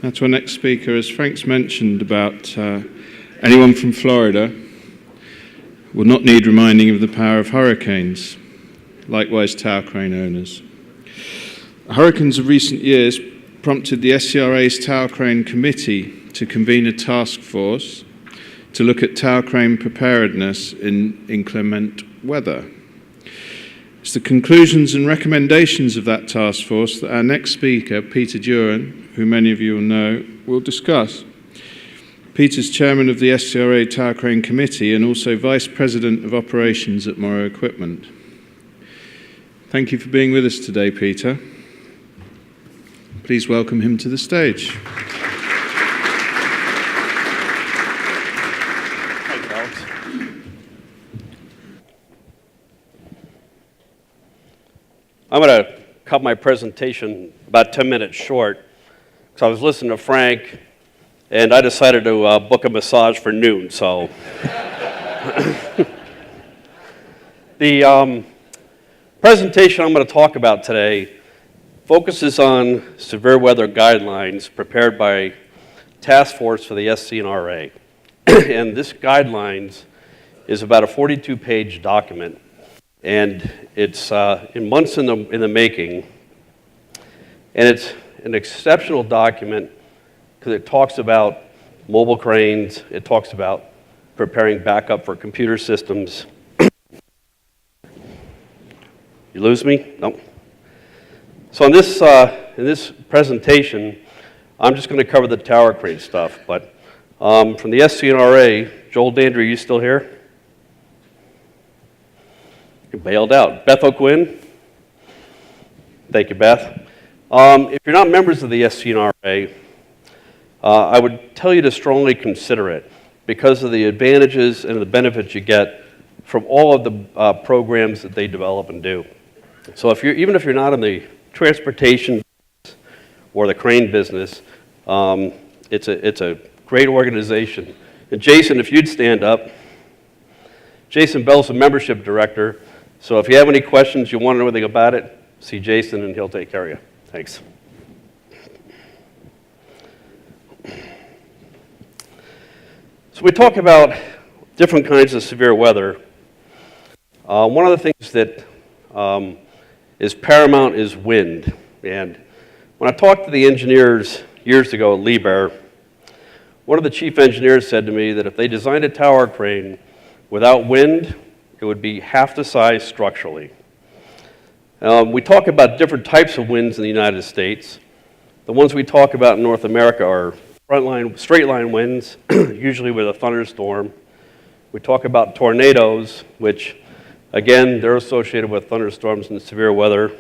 Now to our next speaker, as Frank's mentioned about anyone from Florida will not need reminding of the power of hurricanes, likewise tower crane owners. Hurricanes of recent years prompted the SCRA's Tower Crane Committee to convene a task force to look at tower crane preparedness in inclement weather. It's the conclusions and recommendations of that task force that our next speaker, Peter Duran, who many of you will know, will discuss. Peter's chairman of the SCRA Tower Crane Committee and also Vice President of Operations at Morrow Equipment. Thank you for being with us today, Peter. Please welcome him to the stage. Thanks, Alex. I'm going to cut my presentation about 10 minutes short because I was listening to Frank and I decided to book a massage for noon. So the presentation I'm going to talk about today focuses on severe weather guidelines prepared by Task Force for the SCNRA. And this guidelines is about a 42-page document, and it's in months in the making. And it's an exceptional document because it talks about mobile cranes, it talks about preparing backup for computer systems. You lose me? No. So in this presentation, I'm just going to cover the tower crane stuff. But from the SCNRA, Joel Dandry, are you still here? You bailed out. Beth O'Quinn? Thank you, Beth. If you're not members of the SCNRA, I would tell you to strongly consider it because of the advantages and the benefits you get from all of the programs that they develop and do. So even if you're not in the transportation or the crane business, it's a great organization. And Jason, if you'd stand up. Jason Bell's the membership director, so if you have any questions, you want to know anything about it, see Jason and he'll take care of you. Thanks. So we talk about different kinds of severe weather. One of the things that is paramount is wind. And when I talked to the engineers years ago at Liebherr, one of the chief engineers said to me that if they designed a tower crane without wind, it would be half the size structurally. We talk about different types of winds in the United States. The ones we talk about in North America are straight line winds, usually with a thunderstorm. We talk about tornadoes, which again, they're associated with thunderstorms and severe weather.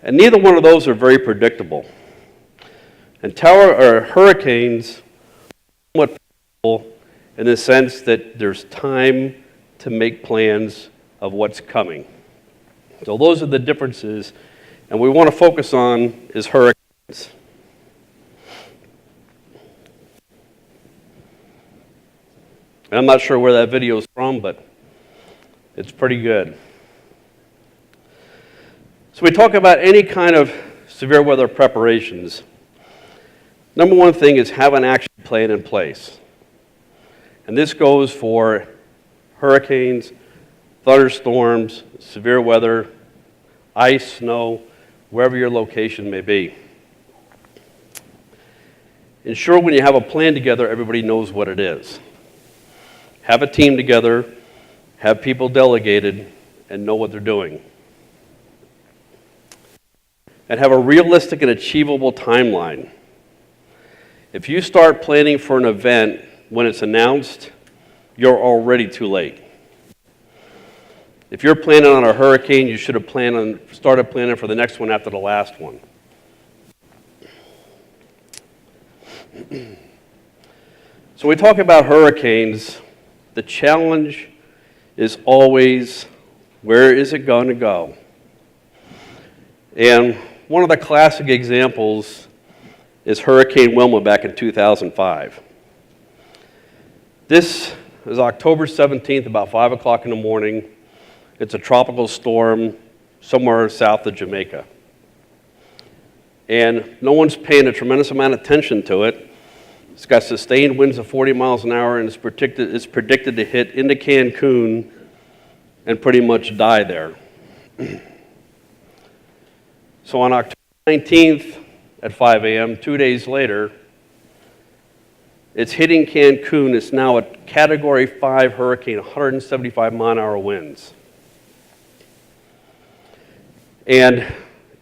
And neither one of those are very predictable. And hurricanes are somewhat predictable in the sense that there's time to make plans of what's coming. So those are the differences. And what we want to focus on is hurricanes. And I'm not sure where that video is from, but it's pretty good. So we talk about any kind of severe weather preparations. Number one thing is have an action plan in place. And this goes for hurricanes, thunderstorms, severe weather, ice, snow, wherever your location may be. Ensure when you have a plan together, everybody knows what it is. Have a team together, have people delegated, and know what they're doing. And have a realistic and achievable timeline. If you start planning for an event when it's announced, you're already too late. If you're planning on a hurricane, you should have started planning for the next one after the last one. So we talk about hurricanes. The challenge is always, where is it going to go? And one of the classic examples is Hurricane Wilma back in 2005. This is October 17th, about 5 o'clock in the morning. It's a tropical storm somewhere south of Jamaica. and no one's paying a tremendous amount of attention to it. It's got sustained winds of 40 miles an hour, and it's predicted to hit into Cancun and pretty much die there. So on October 19th at 5 a.m., 2 days later, it's hitting Cancun. It's now a Category 5 hurricane, 175 mile an hour winds. And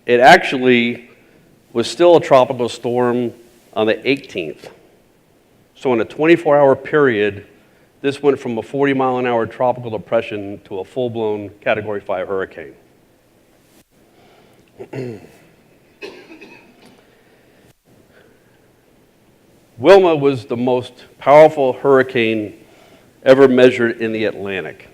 it actually was still a tropical storm on the 18th. So in a 24-hour period, this went from a 40 mile an hour tropical depression to a full-blown Category 5 hurricane. Wilma was the most powerful hurricane ever measured in the Atlantic.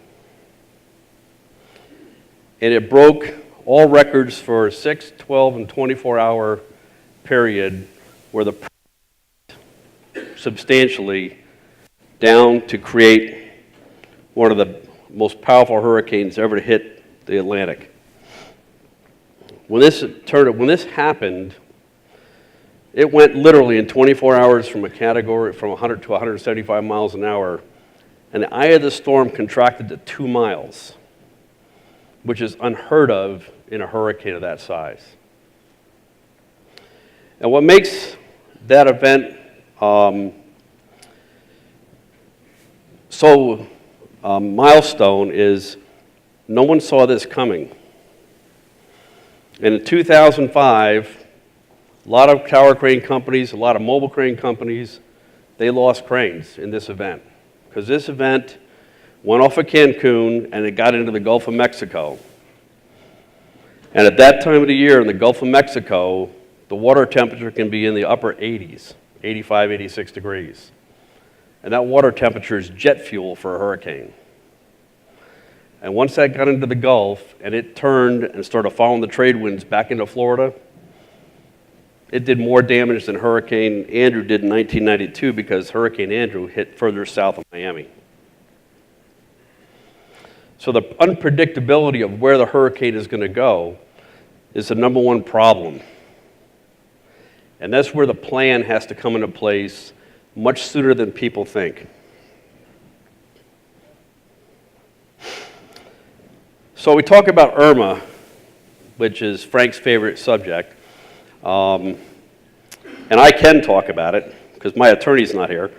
And it broke all records for a 6, 12, and 24-hour period where the substantially down to create one of the most powerful hurricanes ever to hit the Atlantic. When this happened, it went literally in 24 hours from a category from 100 to 175 miles an hour, and the eye of the storm contracted to 2 miles, which is unheard of in a hurricane of that size. And what makes that event milestone is no one saw this coming. And in 2005, a lot of tower crane companies, a lot of mobile crane companies, they lost cranes in this event. Because this event went off of Cancun and it got into the Gulf of Mexico. And at that time of the year in the Gulf of Mexico, the water temperature can be in the upper 80s, 85, 86 degrees. And that water temperature is jet fuel for a hurricane. And once that got into the Gulf and it turned and started following the trade winds back into Florida, it did more damage than Hurricane Andrew did in 1992 because Hurricane Andrew hit further south of Miami. So the unpredictability of where the hurricane is going to go is the number one problem. And that's where the plan has to come into place much sooner than people think. So we talk about Irma, which is Frank's favorite subject. And I can talk about it because my attorney's not here.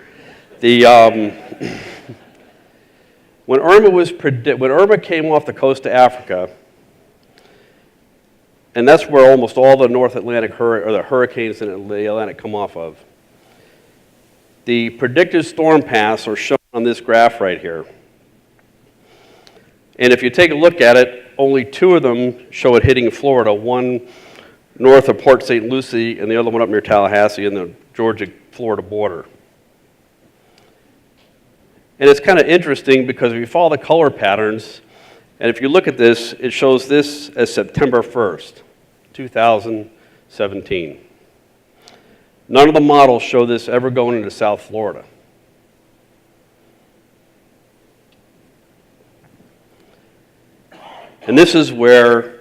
When Irma came off the coast of Africa, and that's where almost all the North Atlantic or the hurricanes in the Atlantic come off of. The predicted storm paths are shown on this graph right here. And if you take a look at it, only 2 of them show it hitting Florida, one north of Port St. Lucie and the other one up near Tallahassee in the Georgia-Florida border. And it's kind of interesting because if you follow the color patterns, and if you look at this, it shows this as September 1st, 2017. None of the models show this ever going into South Florida. And this is where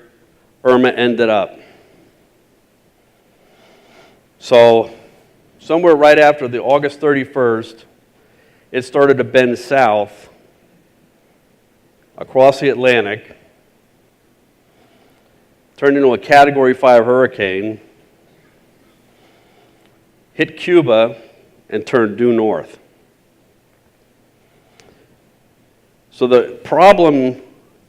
Irma ended up. So somewhere right after the August 31st, it started to bend south across the Atlantic, turned into a Category 5 hurricane, hit Cuba, and turned due north. So the problem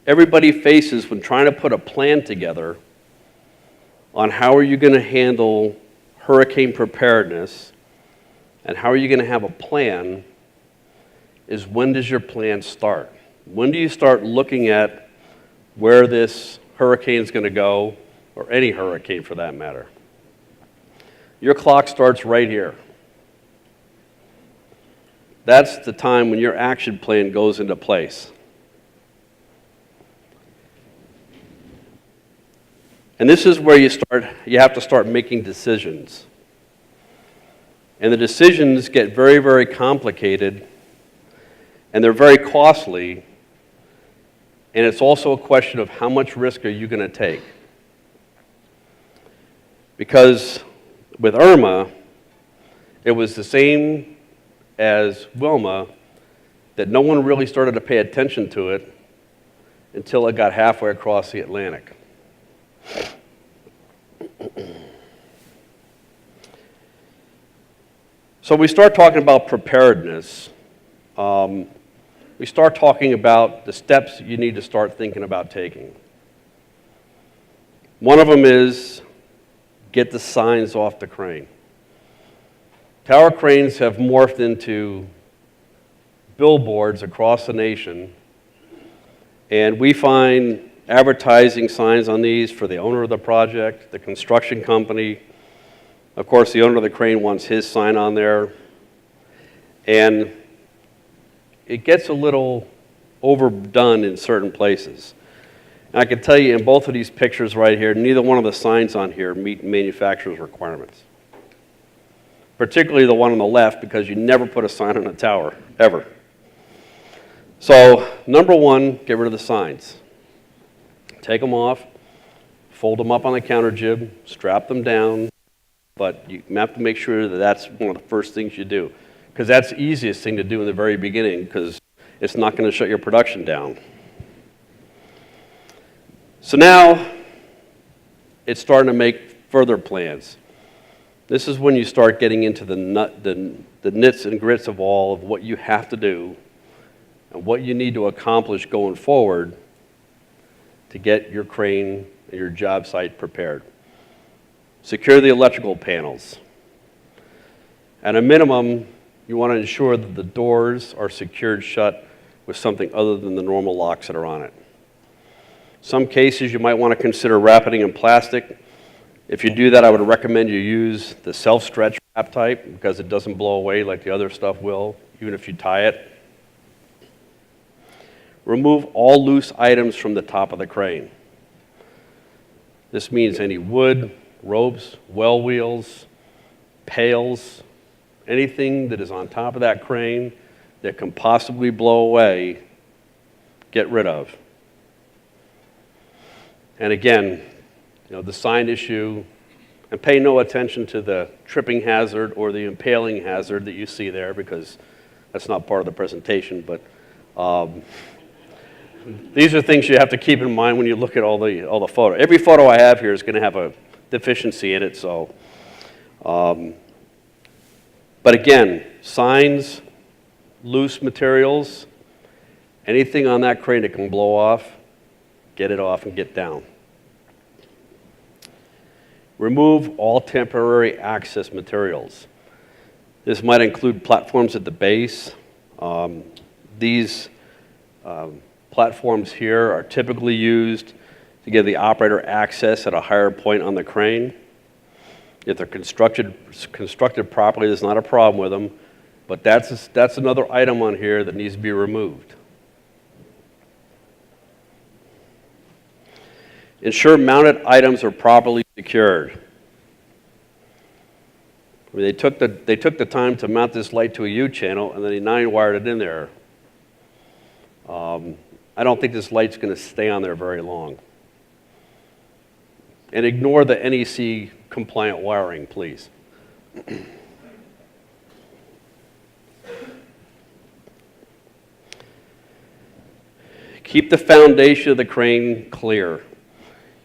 everybody faces when trying to put a plan together on how are you going to handle hurricane preparedness and how are you going to have a plan is when does your plan start? When do you start looking at where this hurricane is going to go, or any hurricane for that matter? Your clock starts right here. That's the time when your action plan goes into place. And this is where you have to start making decisions. And the decisions get very, very complicated, and they're very costly, and it's also a question of how much risk are you going to take. Because with Irma, it was the same as Wilma, that no one really started to pay attention to it until it got halfway across the Atlantic. So we start talking about preparedness. We start talking about the steps you need to start thinking about taking. One of them is get the signs off the crane. Tower cranes have morphed into billboards across the nation, and we find advertising signs on these for the owner of the project, the construction company. Of course, the owner of the crane wants his sign on there, and it gets a little overdone in certain places. And I can tell you in both of these pictures right here, neither one of the signs on here meet manufacturer's requirements. Particularly the one on the left, because you never put a sign on a tower, ever. So, number one, get rid of the signs. Take them off, fold them up on the counter jib, strap them down, but you have to make sure that that's one of the first things you do, because that's the easiest thing to do in the very beginning, because it's not going to shut your production down. So now, it's starting to make further plans. This is when you start getting into the nits and grits of all of what you have to do and what you need to accomplish going forward to get your crane and your job site prepared. Secure the electrical panels. At a minimum, you want to ensure that the doors are secured shut with something other than the normal locks that are on it. Some cases you might want to consider wrapping in plastic. If you do that, I would recommend you use the self-stretch wrap type, because it doesn't blow away like the other stuff will, even if you tie it. Remove all loose items from the top of the crane. This means any wood, ropes, well wheels, pails, anything that is on top of that crane that can possibly blow away, get rid of. And again, the sign issue, and pay no attention to the tripping hazard or the impaling hazard that you see there, because that's not part of the presentation, but these are things you have to keep in mind when you look at all the photo. Every photo I have here is going to have a deficiency in it, so. But again, signs, loose materials, anything on that crane that can blow off, get it off and get down. Remove all temporary access materials. This might include platforms at the base. These platforms here are typically used to give the operator access at a higher point on the crane. If they're constructed properly, there's not a problem with them, but that's another item on here that needs to be removed. Ensure mounted items are properly secured. I mean, they took the time to mount this light to a U-channel, and then they 9-wired it in there. I don't think this light's going to stay on there very long. And ignore the NEC compliant wiring, please. Keep the foundation of the crane clear.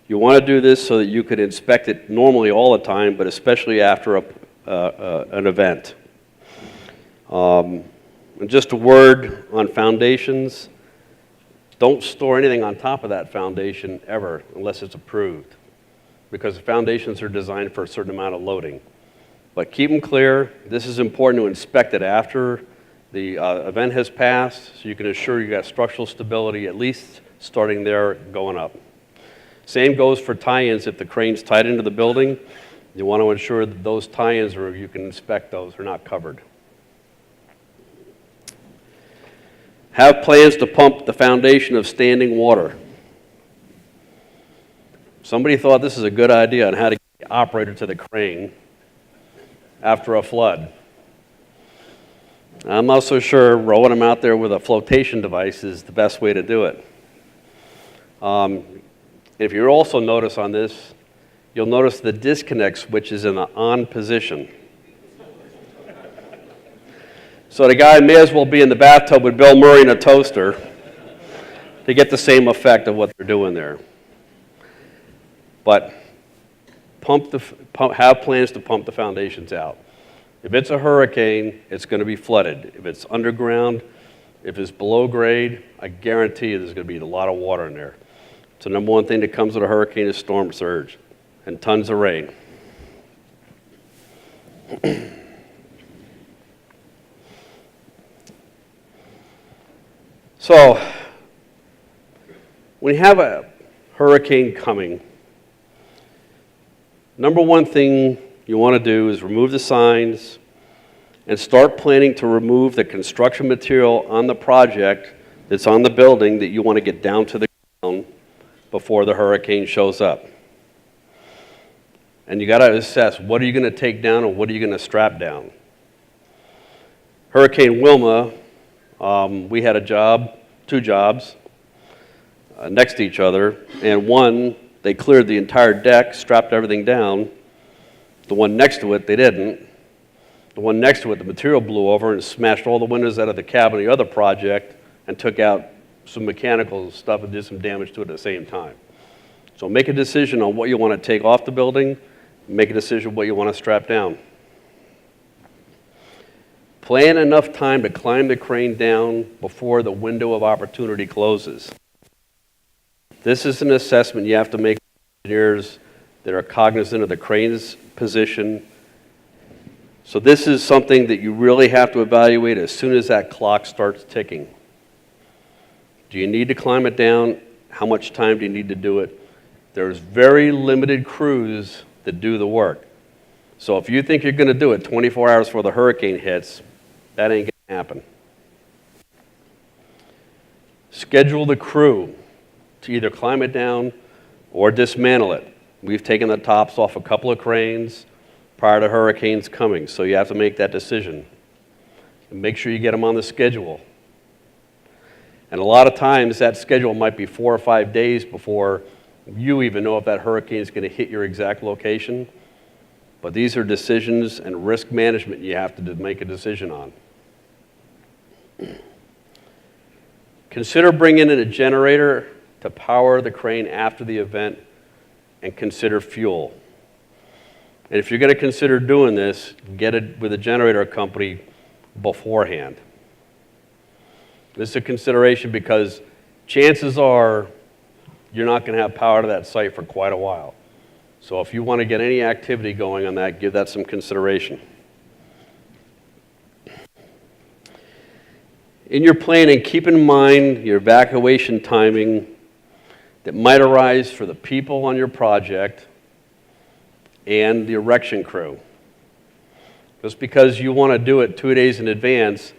You want to do this so that you could inspect it normally all the time, but especially after an event. And just a word on foundations. Don't store anything on top of that foundation ever unless it's approved, because the foundations are designed for a certain amount of loading. But keep them clear. This is important to inspect it after the event has passed, so you can assure you got structural stability, at least starting there going up. Same goes for tie-ins. If the crane's tied into the building, you want to ensure that those tie-ins, or you can inspect those, are not covered. Have plans to pump the foundation of standing water. Somebody thought this is a good idea on how to get the operator to the crane after a flood. I'm not so sure rowing them out there with a flotation device is the best way to do it. If you also notice on this, you'll notice the disconnect switch is in the on position. So the guy may as well be in the bathtub with Bill Murray in a toaster to get the same effect of what they're doing there. But have plans to pump the foundations out. If it's a hurricane, it's going to be flooded. If it's underground, if it's below grade, I guarantee you there's going to be a lot of water in there. So the number one thing that comes with a hurricane is storm surge and tons of rain. So when you have a hurricane coming, number one thing you want to do is remove the signs and start planning to remove the construction material on the project that's on the building that you want to get down to the ground before the hurricane shows up. And you got to assess, what are you going to take down and what are you going to strap down? Hurricane Wilma, we had two jobs next to each other, and one, they cleared the entire deck, strapped everything down. The one next to it, they didn't. The one next to it, the material blew over and smashed all the windows out of the cabin of the other project and took out some mechanical stuff and did some damage to it at the same time. So make a decision on what you want to take off the building, make a decision what you want to strap down. Plan enough time to climb the crane down before the window of opportunity closes. This is an assessment you have to make with engineers that are cognizant of the crane's position. So this is something that you really have to evaluate as soon as that clock starts ticking. Do you need to climb it down? How much time do you need to do it? There's very limited crews that do the work. So if you think you're going to do it 24 hours before the hurricane hits, that ain't going to happen. Schedule the crew to either climb it down or dismantle it. We've taken the tops off a couple of cranes prior to hurricanes coming, so you have to make that decision. And make sure you get them on the schedule. And a lot of times that schedule might be 4 or 5 days before you even know if that hurricane is going to hit your exact location. But these are decisions and risk management you have to make a decision on. Consider bringing in a generator to power the crane after the event, and consider fuel. And if you're going to consider doing this, get it with a generator company beforehand. This is a consideration because chances are you're not going to have power to that site for quite a while. So if you want to get any activity going on that, give that some consideration. In your planning, keep in mind your evacuation timing that might arise for the people on your project and the erection crew. Just because you want to do it 2 days in advance,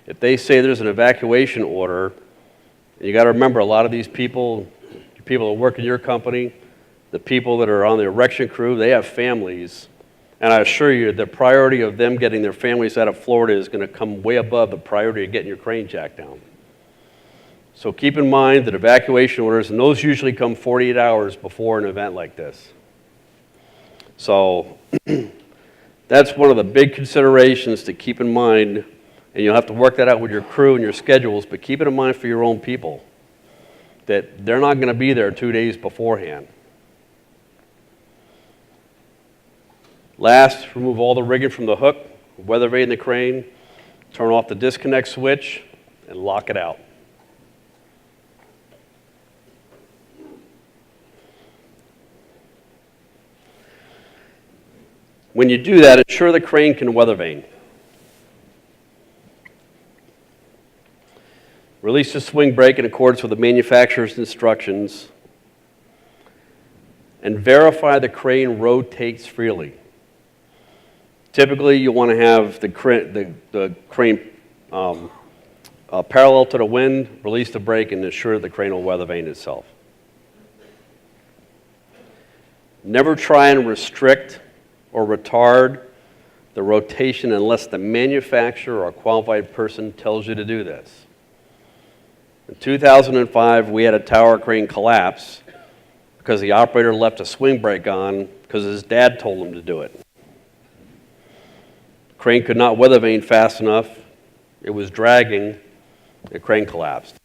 if they say there's an evacuation order, you got to remember a lot of these people that work in your company, the people that are on the erection crew, they have families. And I assure you, the priority of them getting their families out of Florida is going to come way above the priority of getting your crane jack down. So keep in mind that evacuation orders, and those usually come 48 hours before an event like this. So that's one of the big considerations to keep in mind, and you'll have to work that out with your crew and your schedules, but keep it in mind for your own people, that they're not going to be there 2 days beforehand. Last, remove all the rigging from the hook, weather vane the crane, turn off the disconnect switch, and lock it out. When you do that, ensure the crane can weather vane. Release the swing brake in accordance with the manufacturer's instructions, and verify the crane rotates freely. Typically, you want to have the crane parallel to the wind, release the brake, and ensure the crane will weather vane itself. Never try and restrict or retard the rotation unless the manufacturer or a qualified person tells you to do this. In 2005, we had a tower crane collapse because the operator left a swing brake on because his dad told him to do it. Crane could not weather vane fast enough. It was dragging. The crane collapsed.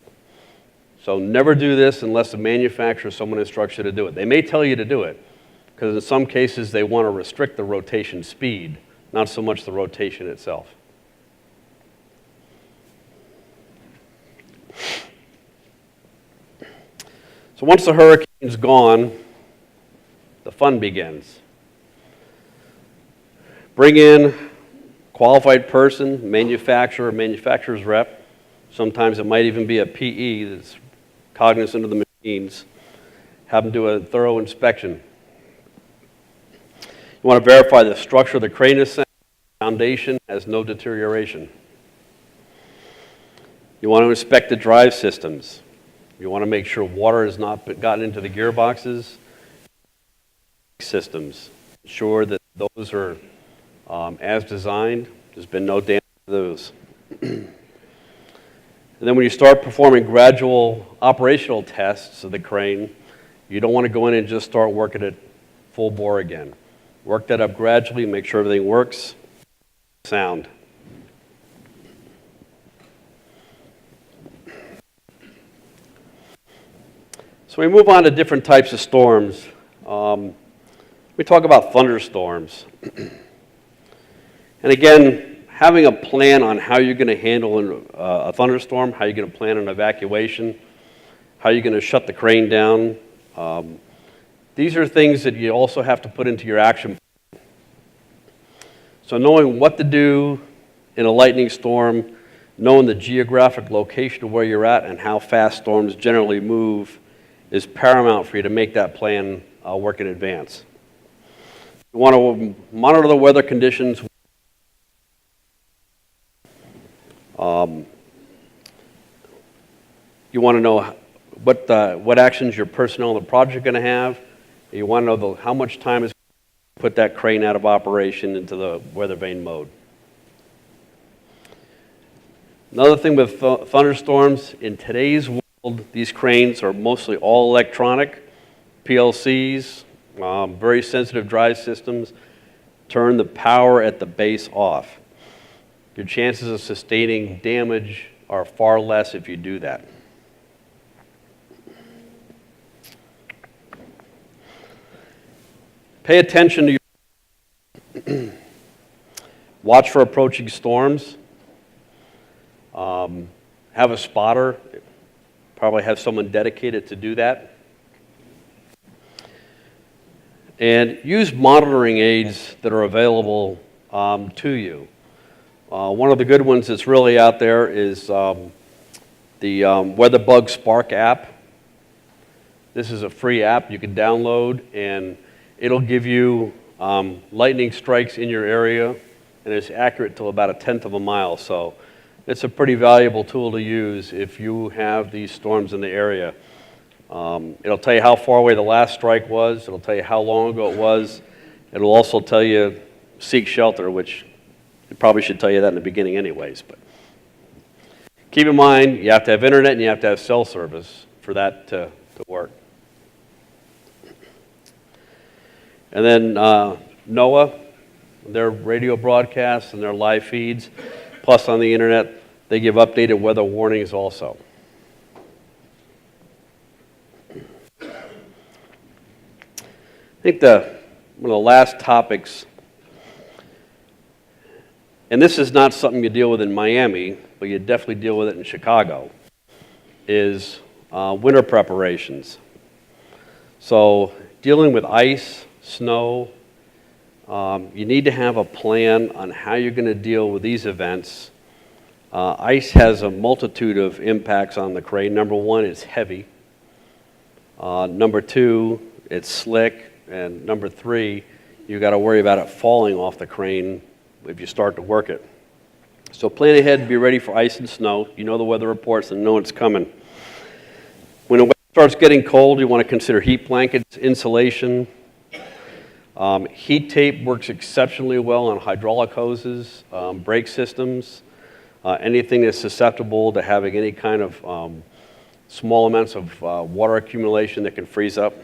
So never do this unless the manufacturer or someone instructs you to do it. They may tell you to do it, because in some cases they want to restrict the rotation speed, not so much the rotation itself. So once the hurricane's gone, the fun begins. Bring in qualified person, manufacturer's rep. Sometimes it might even be a PE that's cognizant of the machines. Have them do a thorough inspection. You want to verify the structure of the crane is sound, foundation has no deterioration. You want to inspect the drive systems. You want to make sure water has not gotten into the gearboxes. Systems. Ensure that those are as designed. There's been no damage to those. And then when you start performing gradual operational tests of the crane, you don't want to go in and just start working it full bore again. Work that up gradually, make sure everything works. Sound. So we move on to different types of storms. We talk about thunderstorms. And again, having a plan on how you're going to handle a thunderstorm, how you're going to plan an evacuation, how you're going to shut the crane down. These are things that you also have to put into your action plan. So knowing what to do in a lightning storm, knowing the geographic location of where you're at and how fast storms generally move is paramount for you to make that plan work in advance. You want to monitor the weather conditions. You want to know what actions your personnel on the project are going to have. You want to know how much time is to put that crane out of operation into the weather vane mode. Another thing with thunderstorms, in today's world, these cranes are mostly all electronic, PLCs, very sensitive drive systems. Turn the power at the base off. Your chances of sustaining damage are far less if you do that. Pay attention to your watch for approaching storms. Have a spotter. Probably have someone dedicated to do that. And use monitoring aids that are available to you. One of the good ones that's really out there is the WeatherBug Spark app. This is a free app you can download, and it'll give you lightning strikes in your area, and it's accurate till about 1/10 of a mile. So it's a pretty valuable tool to use if you have these storms in the area. It'll tell you how far away the last strike was. It'll tell you how long ago it was. It'll also tell you seek shelter, which it probably should tell you that in the beginning anyways. But keep in mind, you have to have internet and you have to have cell service for that to work. And then NOAA, their radio broadcasts and their live feeds, plus on the internet, they give updated weather warnings also. I think one of the last topics, and this is not something you deal with in Miami, but you definitely deal with it in Chicago, is winter preparations. So dealing with ice, snow, you need to have a plan on how you're going to deal with these events. Ice has a multitude of impacts on the crane. Number one, it's heavy. Number two, it's slick. And number three, you got to worry about it falling off the crane if you start to work it. So plan ahead and be ready for ice and snow. You know the weather reports and know it's coming. When the weather starts getting cold, you want to consider heat blankets, insulation. Heat tape works exceptionally well on hydraulic hoses, brake systems, anything that's susceptible to having any kind of small amounts of water accumulation that can freeze up.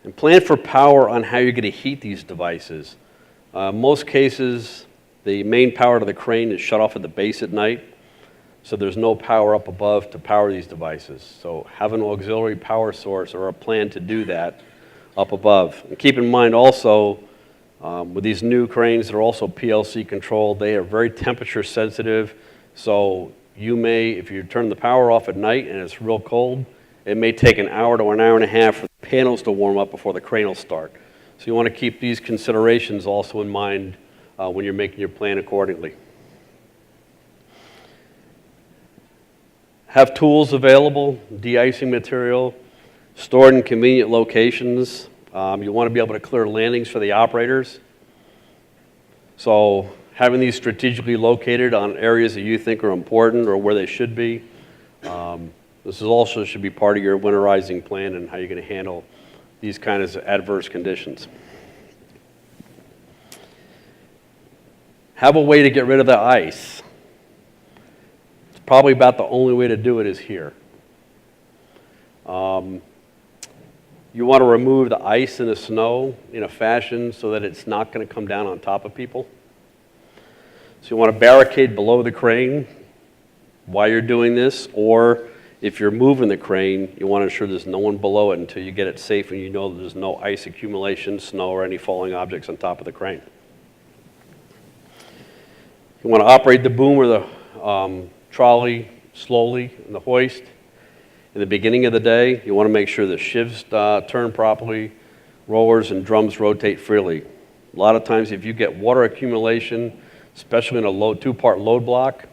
And plan for power on how you're going to heat these devices. Most cases, the main power to the crane is shut off at the base at night, so there's no power up above to power these devices. So have an auxiliary power source or a plan to do that up above. And keep in mind also, with these new cranes that are also PLC controlled, they are very temperature sensitive, so you may, if you turn the power off at night and it's real cold, it may take an hour to an hour and a half for the panels to warm up before the crane will start. So you want to keep these considerations also in mind when you're making your plan accordingly. Have tools available, de-icing material, stored in convenient locations. You want to be able to clear landings for the operators. So having these strategically located on areas that you think are important or where they should be. This is also should be part of your winterizing plan and how you're going to handle these kinds of adverse conditions. Have a way to get rid of the ice. It's probably about the only way to do it is here. You want to remove the ice and the snow in a fashion so that it's not going to come down on top of people. So you want to barricade below the crane while you're doing this, or if you're moving the crane, you want to ensure there's no one below it until you get it safe and you know there's no ice accumulation, snow, or any falling objects on top of the crane. You want to operate the boom or the trolley slowly in the hoist. In the beginning of the day, you want to make sure the shivs turn properly, rollers and drums rotate freely. A lot of times if you get water accumulation, especially in a two-part load block,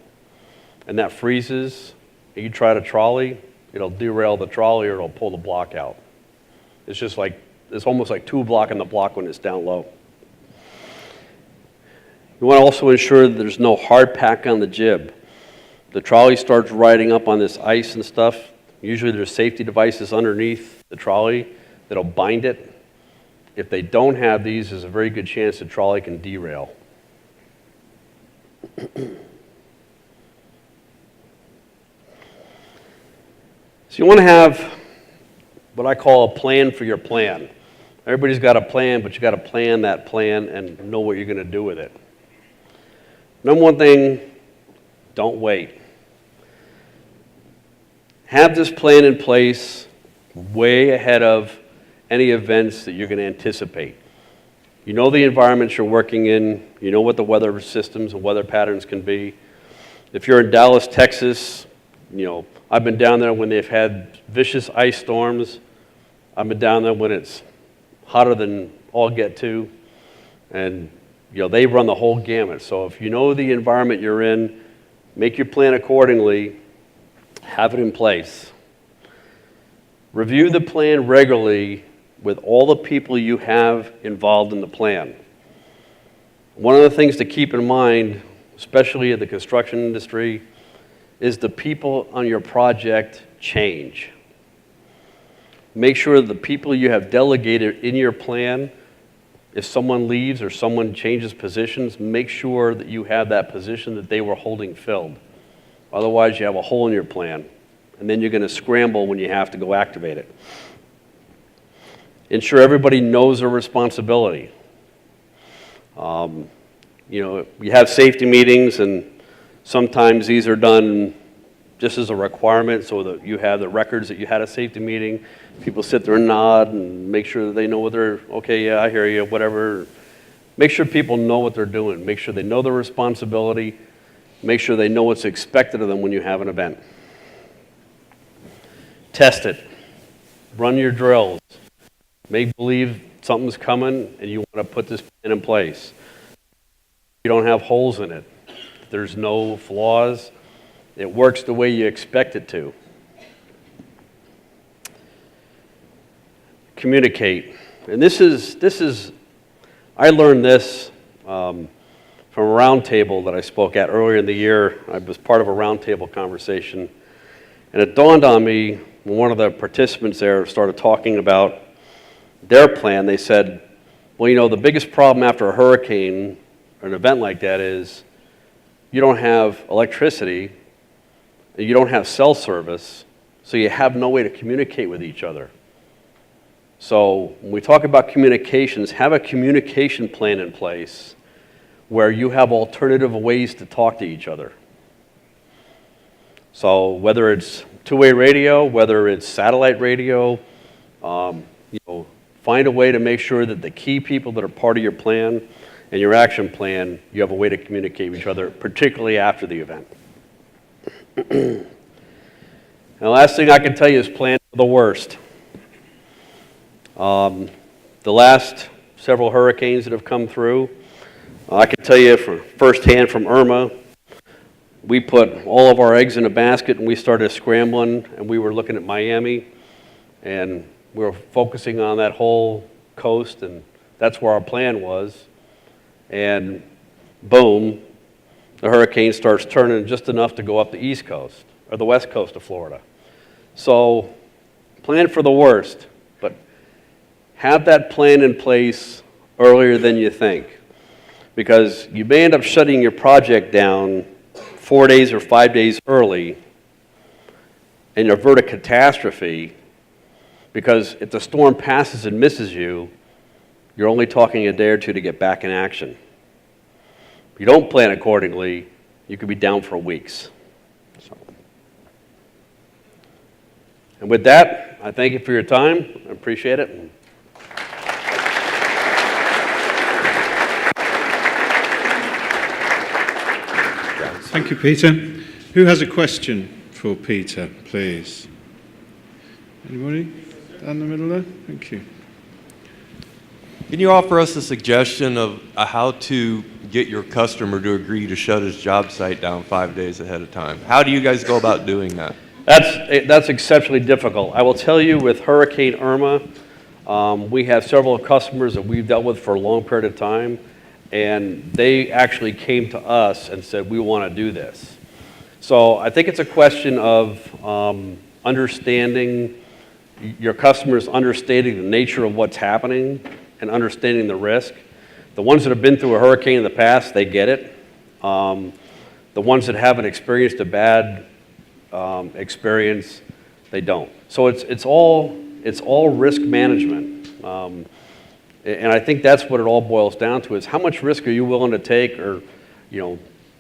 and that freezes, and you try to trolley, it'll derail the trolley or it'll pull the block out. It's just like, it's almost like two blocking the block when it's down low. You want to also ensure that there's no hard pack on the jib. The trolley starts riding up on this ice and stuff. Usually there's safety devices underneath the trolley that'll bind it. If they don't have these, there's a very good chance the trolley can derail. So you want to have what I call a plan for your plan. Everybody's got a plan, but you got to plan that plan and know what you're going to do with it. Number one thing, don't wait. Have this plan in place way ahead of any events that you're going to anticipate. You know the environments you're working in. You know what the weather systems and weather patterns can be. If you're in Dallas, Texas, you know, I've been down there when they've had vicious ice storms. I've been down there when it's hotter than all get to. And, you know, they run the whole gamut. So if you know the environment you're in, make your plan accordingly. Have it in place. Review the plan regularly with all the people you have involved in the plan. One of the things to keep in mind, especially in the construction industry, is the people on your project change. Make sure the people you have delegated in your plan, if someone leaves or someone changes positions, make sure that you have that position that they were holding filled. Otherwise, you have a hole in your plan, and then you're going to scramble when you have to go activate it. Ensure everybody knows their responsibility. You know, we have safety meetings, and sometimes these are done just as a requirement so that you have the records that you had a safety meeting. People sit there and nod and make sure that they know what they're, okay, yeah, I hear you, whatever. Make sure people know what they're doing. Make sure they know their responsibility. Make sure they know what's expected of them when you have an event. Test it. Run your drills. Make believe something's coming and you want to put this plan in place. You don't have holes in it. There's no flaws. It works the way you expect it to. Communicate. And this is I learned this from a roundtable that I spoke at earlier in the year. I was part of a roundtable conversation. And it dawned on me when one of the participants there started talking about their plan. They said, well, you know, the biggest problem after a hurricane or an event like that is you don't have electricity, you don't have cell service, so you have no way to communicate with each other. So when we talk about communications, have a communication plan in place where you have alternative ways to talk to each other. So whether it's two-way radio, whether it's satellite radio, find a way to make sure that the key people that are part of your plan and your action plan, you have a way to communicate with each other, particularly after the event. And the last thing I can tell you is plan for the worst. The last several hurricanes that have come through, I can tell you firsthand from Irma, we put all of our eggs in a basket and we started scrambling, and we were looking at Miami, and we were focusing on that whole coast, and that's where our plan was. And boom, the hurricane starts turning just enough to go up the east coast or the west coast of Florida. So plan for the worst, but have that plan in place earlier than you think, because you may end up shutting your project down 4 days or 5 days early and avert a catastrophe, because if the storm passes and misses you, you're only talking a day or two to get back in action. If you don't plan accordingly, you could be down for weeks. So. And with that, I thank you for your time. I appreciate it. Thank you, Peter. Who has a question for Peter, please? Anybody? Down the middle there? Thank you. Can you offer us a suggestion of how to get your customer to agree to shut his job site down 5 days ahead of time? How do you guys go about doing that? That's exceptionally difficult. I will tell you, with Hurricane Irma, we have several customers that we've dealt with for a long period of time, and they actually came to us and said, we want to do this. So I think it's a question of understanding your customers, understanding the nature of what's happening and understanding the risk. The ones that have been through a hurricane in the past, they get it. The ones that haven't experienced a bad experience, they don't. So it's all risk management. And I think that's what it all boils down to, is how much risk are you willing to take, or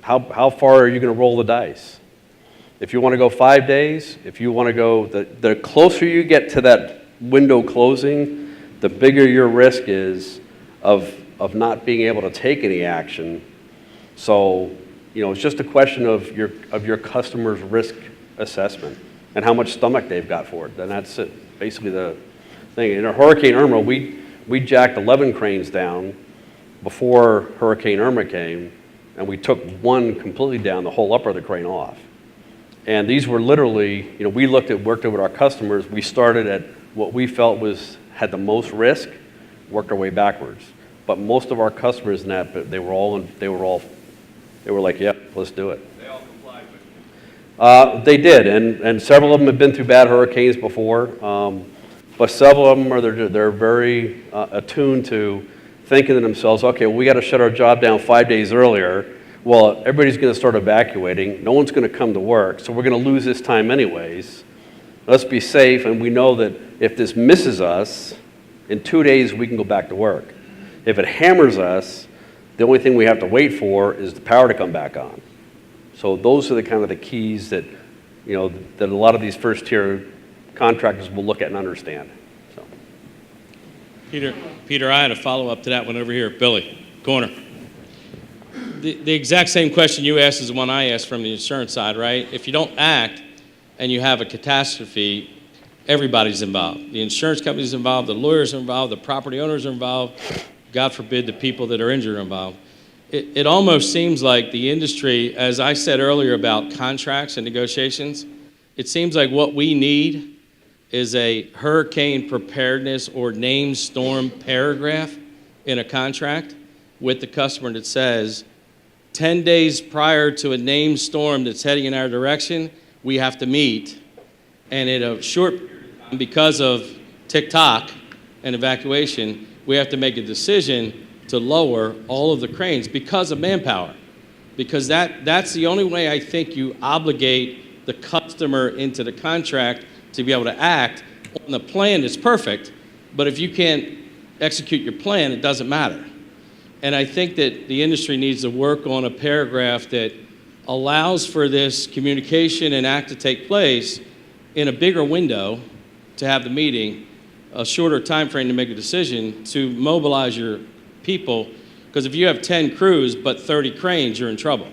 how far are you going to roll the dice? If you want to go 5 days, if you want to go, the closer you get to that window closing, the bigger your risk is of not being able to take any action. So, it's just a question of your customer's risk assessment and how much stomach they've got for it. And that's it, basically the thing. In a Hurricane Irma, we jacked 11 cranes down before Hurricane Irma came, and we took one completely down, the whole upper of the crane off. And these were literally, we worked with our customers. We started at what we felt had the most risk, worked our way backwards. But most of our customers in that, they were like, yeah, let's do it. They all complied with you. They did, and several of them have been through bad hurricanes before. But several of them they're very attuned to thinking to themselves, okay, well, we got to shut our job down 5 days earlier. Well, everybody's going to start evacuating. No one's going to come to work, so we're going to lose this time anyways. Let's be safe, and we know that if this misses us, in 2 days we can go back to work. If it hammers us, the only thing we have to wait for is the power to come back on. So those are the kind of the keys that, that a lot of these first-tier contractors will look at and understand. So. Peter, I had a follow-up to that one over here. Billy, corner. The exact same question you asked is the one I asked from the insurance side, right? If you don't act and you have a catastrophe, everybody's involved. The insurance company's involved, the lawyers are involved, the property owners are involved, God forbid the people that are injured are involved. It almost seems like the industry, as I said earlier about contracts and negotiations, it seems like what we need is a hurricane preparedness or named storm paragraph in a contract with the customer that says, 10 days prior to a named storm that's heading in our direction, we have to meet. And in a short period of time, because of TikTok and evacuation, we have to make a decision to lower all of the cranes because of manpower. Because that's the only way I think you obligate the customer into the contract to be able to act on the plan that's perfect, But if you can't execute your plan, it doesn't matter. And I think that the industry needs to work on a paragraph that allows for this communication and act to take place in a bigger window to have the meeting, a shorter time frame to make a decision, to mobilize your people. Because if you have 10 crews but 30 cranes, you're in trouble.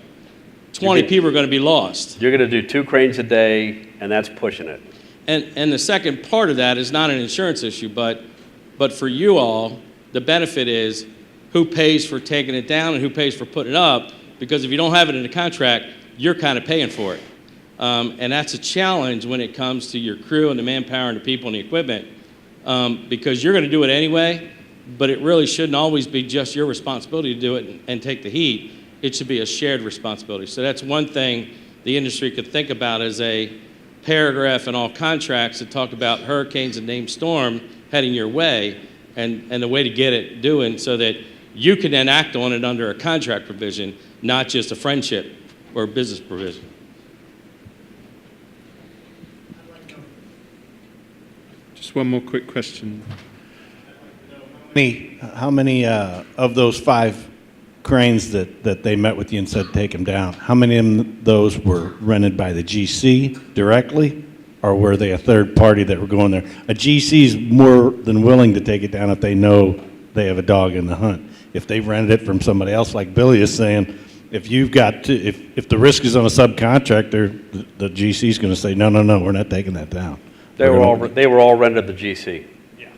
20 people are going to be lost. You're going to do 2 cranes a day, and that's pushing it. And the second part of that is not an insurance issue, but for you all, the benefit is who pays for taking it down and who pays for putting it up, because if you don't have it in the contract, you're kind of paying for it. And that's a challenge when it comes to your crew and the manpower and the people and the equipment, because you're going to do it anyway, but it really shouldn't always be just your responsibility to do it and take the heat. It should be a shared responsibility. So that's one thing the industry could think about as a paragraph in all contracts that talk about hurricanes and named storm heading your way, and the way to get it doing so that you can then act on it under a contract provision, not just a friendship or business provision. Just one more quick question. How many of those 5 cranes that they met with you and said take them down, how many of those were rented by the GC directly, or were they a third party that were going there? A GC is more than willing to take it down if they know they have a dog in the hunt. If they rented it from somebody else, like Billy is saying, if you've got to, if the risk is on a subcontractor, the GC is going to say, no, we're not taking that down. They were all rented the GC. Yeah.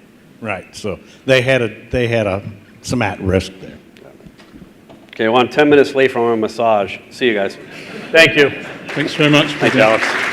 Right. So they had some at risk there. Okay, well, I'm 10 minutes late from our massage. See you guys. Thank you. Thanks very much. Thanks, Alex.